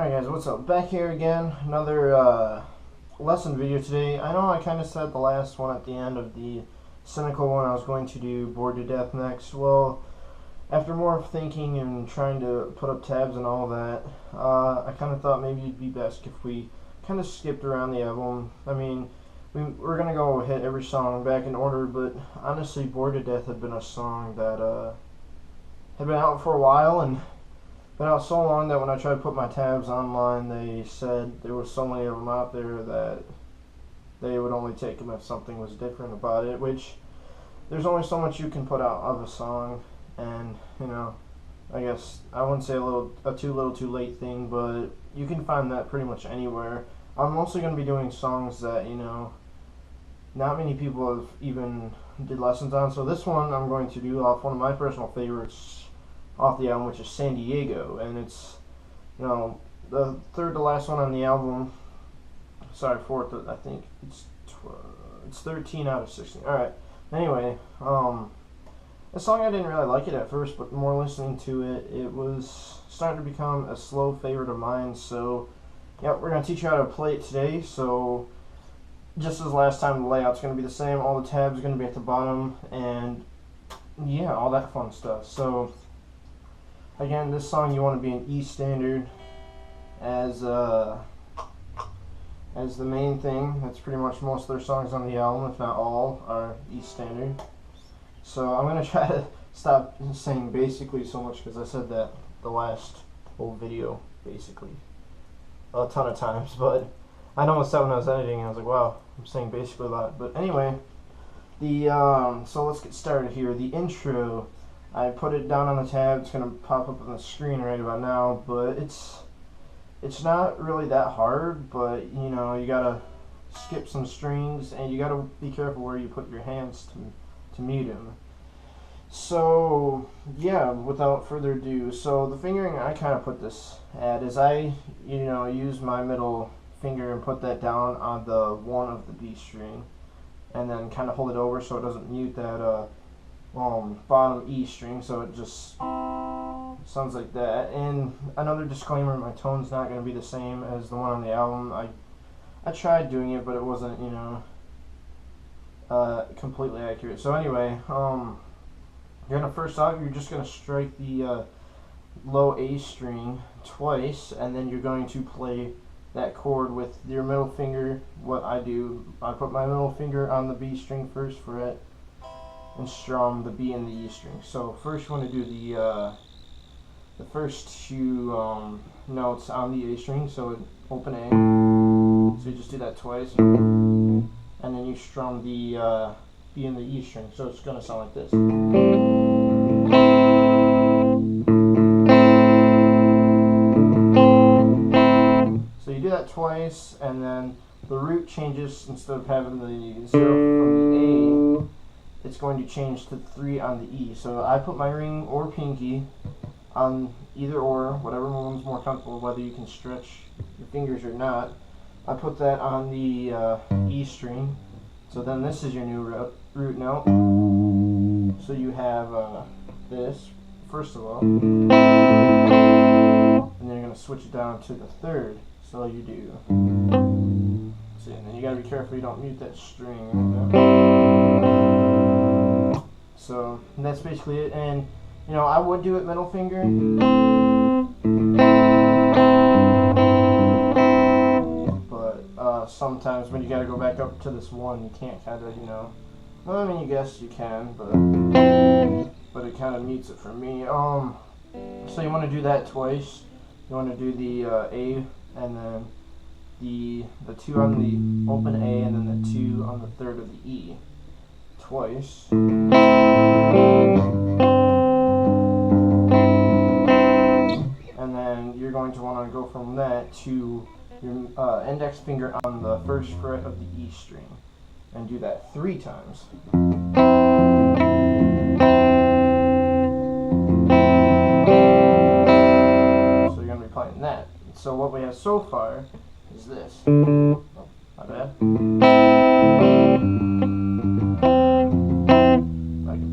Alright guys, what's up? Back here again, another lesson video today. I know I kind of said the last one at the end of the cynical one I was going to do Bored to Death next. Well, after more thinking and trying to put up tabs and all that, I kind of thought maybe it'd be best if we kind of skipped around the album. I mean, we're going to go hit every song back in order, but honestly, Bored to Death had been a song that had been out for a while and been out so long that when I tried to put my tabs online, they said there was so many of them out there that they would only take them if something was different about it, which there's only so much you can put out of a song, and you know, I guess I wouldn't say a too little too late thing, but you can find that pretty much anywhere. I'm mostly going to be doing songs that, you know, not many people have even did lessons on, so this one I'm going to do off one of my personal favorites off the album, which is San Diego, and it's, you know, the third to last one on the album. Sorry, fourth. I think it's 13 out of 16. All right. Anyway, the song I didn't really like it at first, but more listening to it, it was starting to become a slow favorite of mine. So, yeah, we're gonna teach you how to play it today. So, just as last time, the layout's gonna be the same. All the tabs are gonna be at the bottom, and yeah, all that fun stuff. So. Again, this song you want to be in E standard as the main thing. That's pretty much most of their songs on the album, if not all, are E standard. So I'm going to try to stop saying basically so much because I said that the last whole video, basically, a ton of times. But I noticed that when I was editing, I was like, wow, I'm saying basically a lot. But anyway, so let's get started here. The intro. I put it down on the tab. It's gonna pop up on the screen right about now, but it's not really that hard. But you know, you gotta skip some strings, and you gotta be careful where you put your hands to mute them. So yeah, without further ado, so the fingering I kind of put this at is I use my middle finger and put that down on the one of the B string, and then kind of hold it over so it doesn't mute that bottom E string, so it just sounds like that. And another disclaimer, my tone's not going to be the same as the one on the album. I tried doing it, but it wasn't, you know, completely accurate. So anyway, you're gonna first off, you're just going to strike the low A string twice, and then you're going to play that chord with your middle finger. What I do, I put my middle finger on the B string first fret and strum the B and the E string. So first you want to do the first two notes on the A string, so open A. So you just do that twice, and then you strum the B and the E string. So it's gonna sound like this. So you do that twice, and then the root changes. Instead of having the 0 from the A, it's going to change to 3 on the E. So I put my ring or pinky on either or, whatever one's more comfortable, whether you can stretch your fingers or not. I put that on the E string. So then this is your new root note. So you have this, first of all. And then you're going to switch it down to the third. So you do. See, and then you got to be careful you don't mute that string. So that's basically it, and you know, I would do it middle finger, but sometimes when you gotta go back up to this one, you can't kind of, you know, well, I mean, you guess you can, but it kind of mutes it for me. So you want to do that twice. You want to do the A, and then the 2 on the open A, and then the 2 on the third of the E. Twice. And then you're going to want to go from that to your index finger on the first fret of the E string and do that 3 times. So you're going to be playing that. So what we have so far is this. Oh, my bad.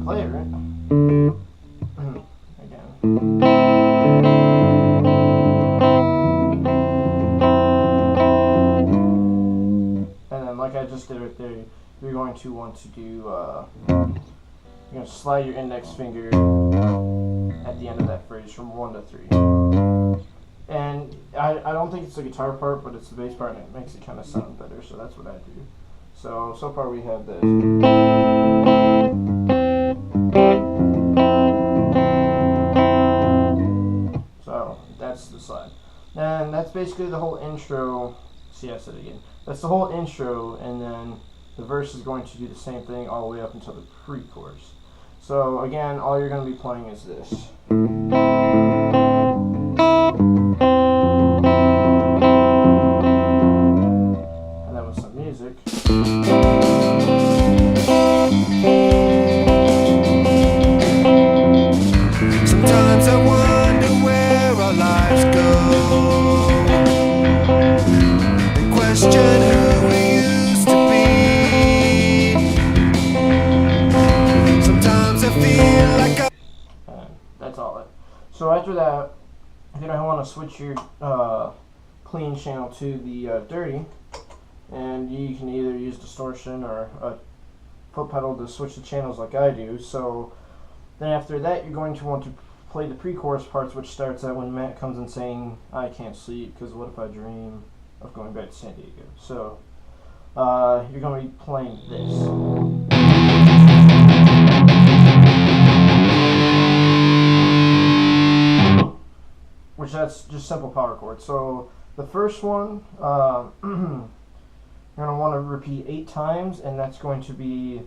Play it, right? Again. you're going to want to do, you're going to slide your index finger at the end of that phrase from 1 to 3. And I don't think it's the guitar part, but it's the bass part, and it makes it kind of sound better, so that's what I do. So far we have this. So that's the slide. And that's basically the whole intro. See, I said it again. That's the whole intro, and then the verse is going to do the same thing all the way up until the pre-chorus. So again, all you're going to be playing is this. And then with some music. Sometimes I wonder where our lives go, and question who we used to be. Sometimes I feel like And that's all it. So after that, you're going to want to switch your clean channel to the dirty, and you can either use distortion or a foot pedal to switch the channels like I do. So then after that, you're going to want to play the pre-chorus parts, which starts out when Matt comes in saying, "I can't sleep, because what if I dream of going back to San Diego?" So you're going to be playing this. Which that's just simple power chords. So the first one, you're going to want to repeat 8 times, and that's going to be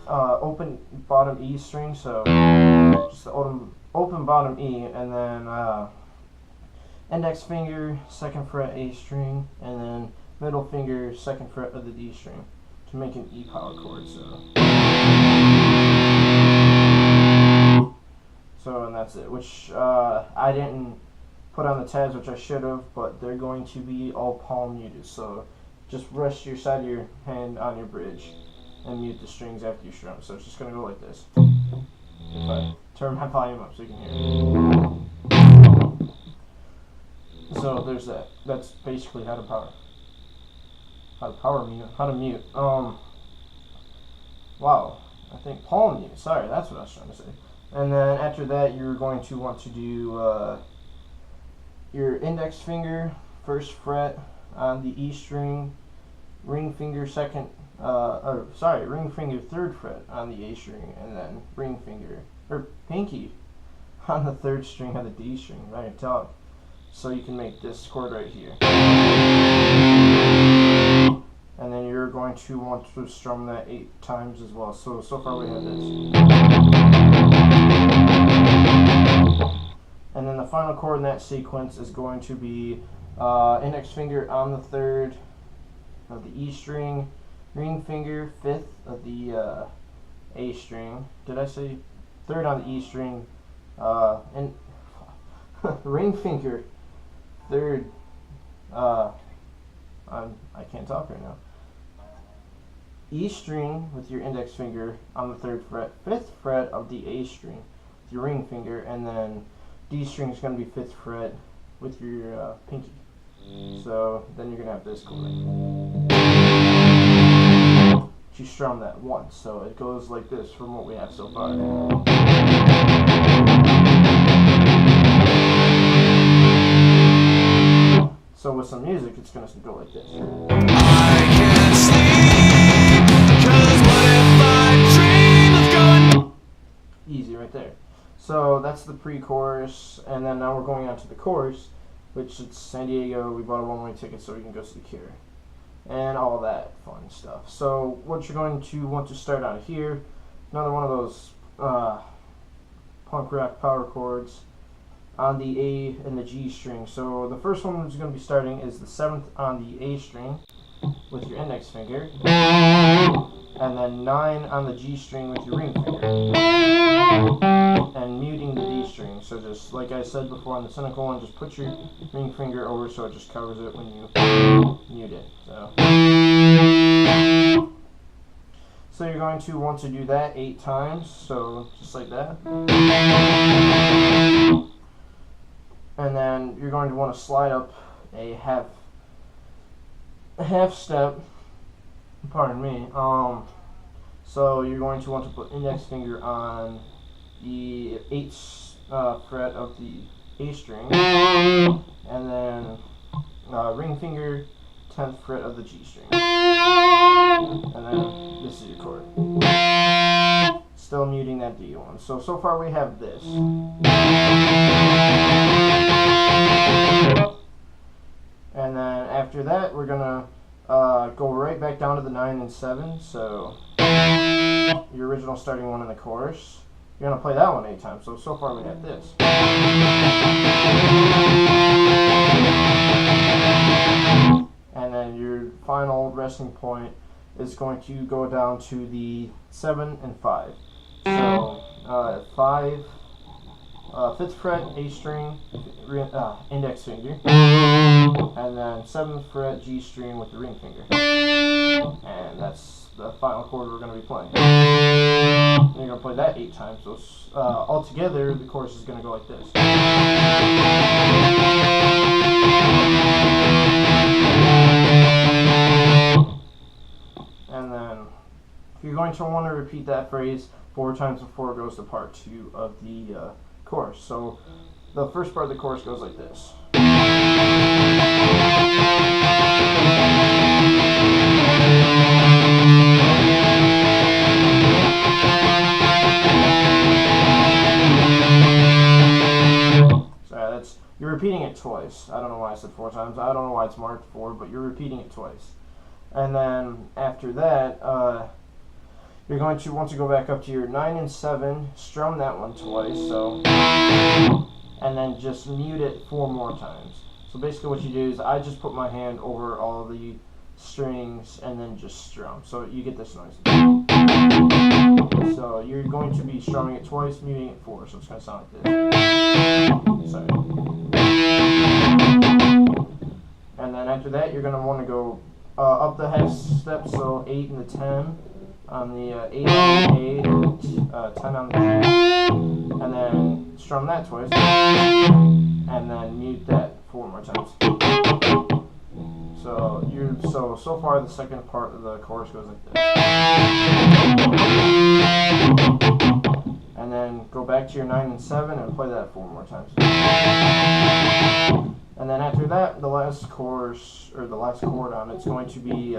open bottom E string, so just the open bottom E, and then index finger, 2nd fret A string, and then middle finger, 2nd fret of the D string to make an E power chord. So and that's it, which I didn't put on the tabs, which I should have, but they're going to be all palm muted, so just rest your side of your hand on your bridge and mute the strings after you strum. So it's just going to go like this. If I turn my volume up so you can hear it. So there's that. That's basically how to mute. Wow, I think palm mute. Sorry, that's what I was trying to say. And then after that, you're going to want to do your index finger, 1st fret on the E string, ring finger ring finger 3rd fret on the A string, and then ring finger or pinky on the 3rd string of the D string right at top. So you can make this chord right here. And then you're going to want to strum that 8 times as well. So far we have this. And then the final chord in that sequence is going to be index finger on the 3rd of the E string, ring finger 5th of the A string. Did I say 3rd on the E string? And ring finger 3rd. I can't talk right now. E string with your index finger on the 3rd fret, 5th fret of the A string with your ring finger, and then D string is going to be 5th fret with your pinky. So then you're going to have this chord. You strum that once, so it goes like this from what we have so far. So with some music, it's going to go like this. I can't sleep, 'cause what if I dream of going? Easy right there. So that's the pre-chorus, and then now we're going on to the chorus, which it's San Diego. We bought a one-way ticket so we can go see The Cure, and all that fun stuff. So what you're going to want to start out here, another one of those punk rock power chords on the A and the G string. So the first one that's going to be starting is the 7th on the A string with your index finger, and then 9 on the G string with your ring finger, and muting the D string. So just like I said before on the cynical one, just put your ring finger over so it just covers it when you mute it. So you're going to want to do that 8 times, so just like that. And then you're going to want to slide up a half step Pardon me. So you're going to want to put index finger on the 8th fret of the A string, and then ring finger 10th fret of the G string, and then this is your chord. Still muting that D one. So far we have this. And then after that we're gonna go right back down to the 9 and 7. So your original starting one in the chorus. You're gonna play that one 8 times. So far we have this. And then your final resting point is going to go down to the 7 and 5. So 5, 5th fret A string, index finger, and then 7th fret G string with the ring finger, and that's the final chord we're going to be playing. And you're going to play that 8 times. So altogether, the chorus is going to go like this. And then you're going to want to repeat that phrase 4 times before it goes to part 2 of the chorus. So the first part of the chorus goes like this. So you're repeating it twice. I don't know why I said 4 times. I don't know why it's marked 4, but you're repeating it twice. And then after that, you're going to want to go back up to your 9 and 7, strum that one twice, and then just mute it 4 more times. So basically what you do is I just put my hand over all the strings and then just strum. So you get this noise. So you're going to be strumming it twice, muting it 4, so it's going to sound like this. Sorry. And then after that, you're going to want to go up the half step, so 8 and the 10 on the 8 on the A, 10 on the G, and then strum that twice, and then mute that 4 more times. So far the second part of the chorus goes like this. And then go back to your 9 and 7 and play that 4 more times. And then after that, the last chorus, or the last chord on it's going to be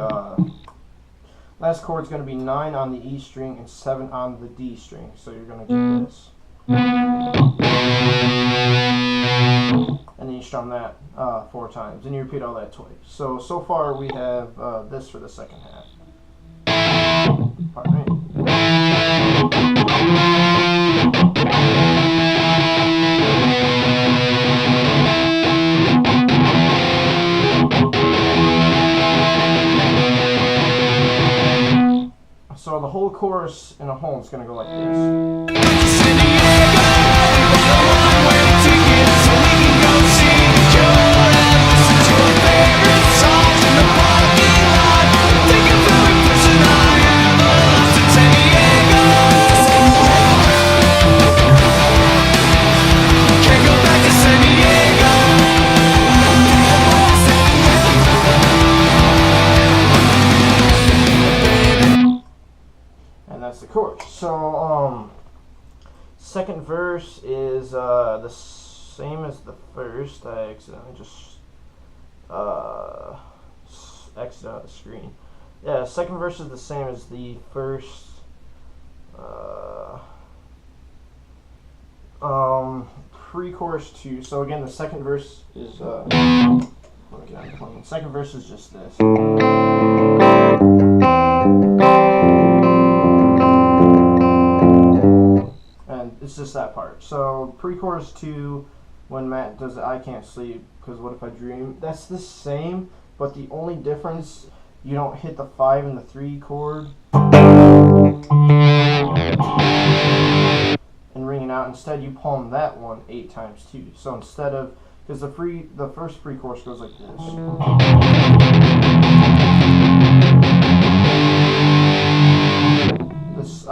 last chord's going to be 9 on the E string and 7 on the D string. So you're going to get this. And then you strum that 4 times. And you repeat all that twice. So far we have this for the second half. Pardon me. So the whole chorus in a whole is going to go like this. That's the chorus. So, second verse is the same as the first. I accidentally just exited out the screen. Yeah, second verse is the same as the first. Pre-chorus 2. So again, the second verse is second verse is just this. It's just that part. So pre-chorus 2, when Matt does the I Can't Sleep, because What If I Dream, that's the same, but the only difference, you don't hit the 5 and the 3 chord and ring it out. Instead, you palm that one 8 times too. So instead of, because the first pre-chorus goes like this. This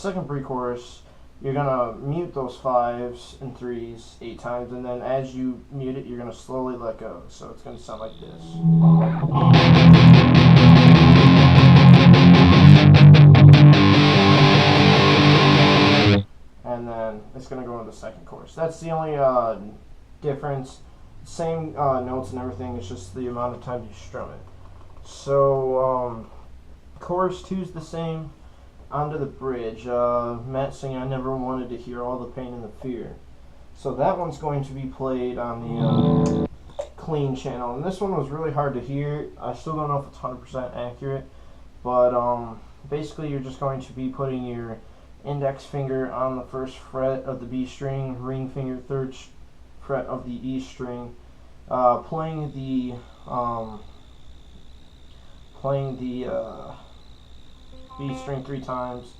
second pre-chorus, you're going to mute those 5s and 3s 8 times, and then as you mute it, you're going to slowly let go. So it's going to sound like this. second chorus. That's the only difference. Same notes and everything, it's just the amount of time you strum it. So chorus 2 is the same. Onto the bridge. Matt singing "I Never Wanted to Hear All the Pain and the Fear." So that one's going to be played on the clean channel, and this one was really hard to hear. I still don't know if it's 100% accurate, but basically you're just going to be putting your index finger on the first fret of the B string, ring finger third fret of the E string, playing the B string 3 times,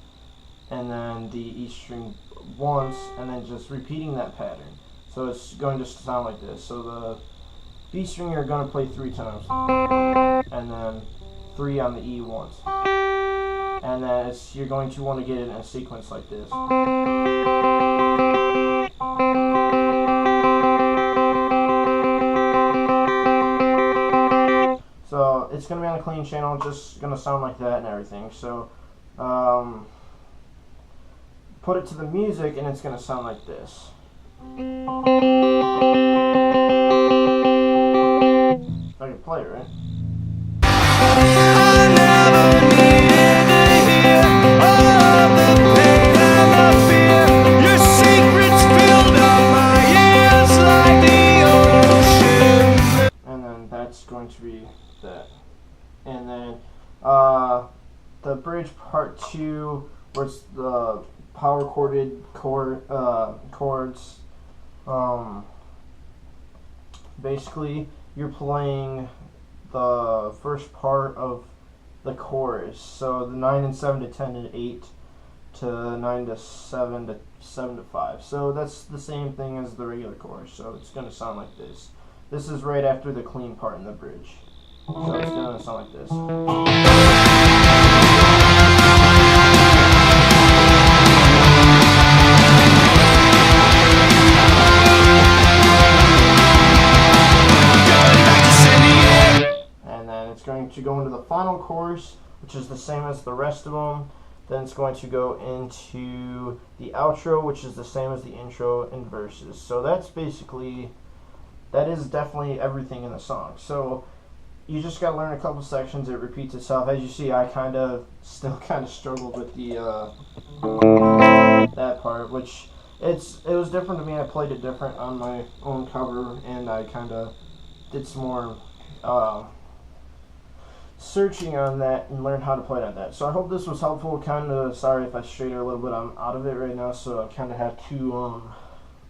and then the E string once, and then just repeating that pattern. So it's going to sound like this. So the B string you're going to play 3 times, and then 3 on the E once, and then you're going to want to get it in a sequence like this. So it's going to be on a clean channel, just going to sound like that and everything. So put it to the music and it's going to sound like this. If I can play it, right? I never needed to hear all the pain and the fear. Your secrets filled up my ears like the ocean. And then that's going to be that. And then the bridge part 2, where it's the power chorded chords. Basically, you're playing the first part of the chorus. So the 9 and 7 to 10 and 8 to 9 to 7 to 7 to 5. So that's the same thing as the regular chorus. So it's going to sound like this. This is right after the clean part in the bridge. So it's going to sound like this. Going to go into the final chorus, which is the same as the rest of them. Then it's going to go into the outro, which is the same as the intro and verses. So that's basically, that is definitely everything in the song. So you just got to learn a couple sections. It repeats itself. As you see, I still struggled with the that part, which it was different to me. I played it different on my own cover, and I kind of did some more searching on that and learn how to play on that. So I hope this was helpful. Kind of sorry if I strayed a little bit. I'm out of it right now, so I kind of have to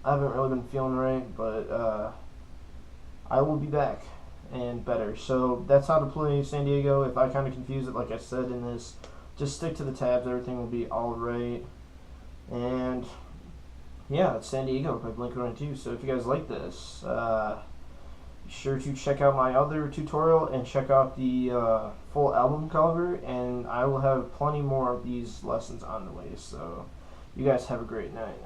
I haven't really been feeling right, but I will be back and better. So that's how to play San Diego. If I kind of confuse it, like I said in this, just stick to the tabs. Everything will be all right. And yeah, that's San Diego by blink-182. So if you guys like this, be sure to check out my other tutorial and check out the full album cover, and I will have plenty more of these lessons on the way. So you guys have a great night.